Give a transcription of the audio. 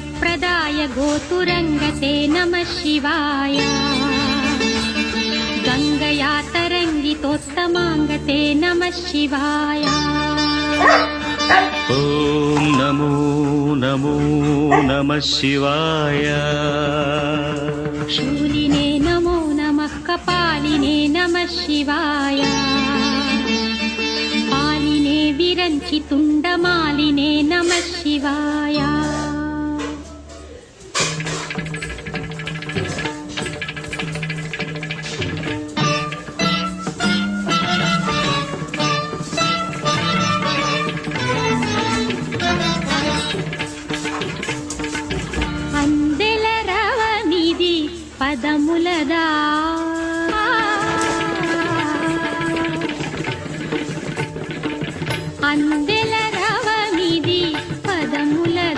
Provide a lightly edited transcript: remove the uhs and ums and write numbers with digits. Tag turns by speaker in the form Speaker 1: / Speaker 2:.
Speaker 1: गुणप्रदाय गोतुरङ्गते नमः शिवाय गङ्गया तरङ्गितोत्तमाङ्गते नमः शिवाय
Speaker 2: ॐ नमो नमो नमः शिवाय
Speaker 1: शूलिने नमो नमः कपालिने नमः शिवाय पालिने विरञ्चितुण्डमालिने नमः शिवाय పదములదా అంద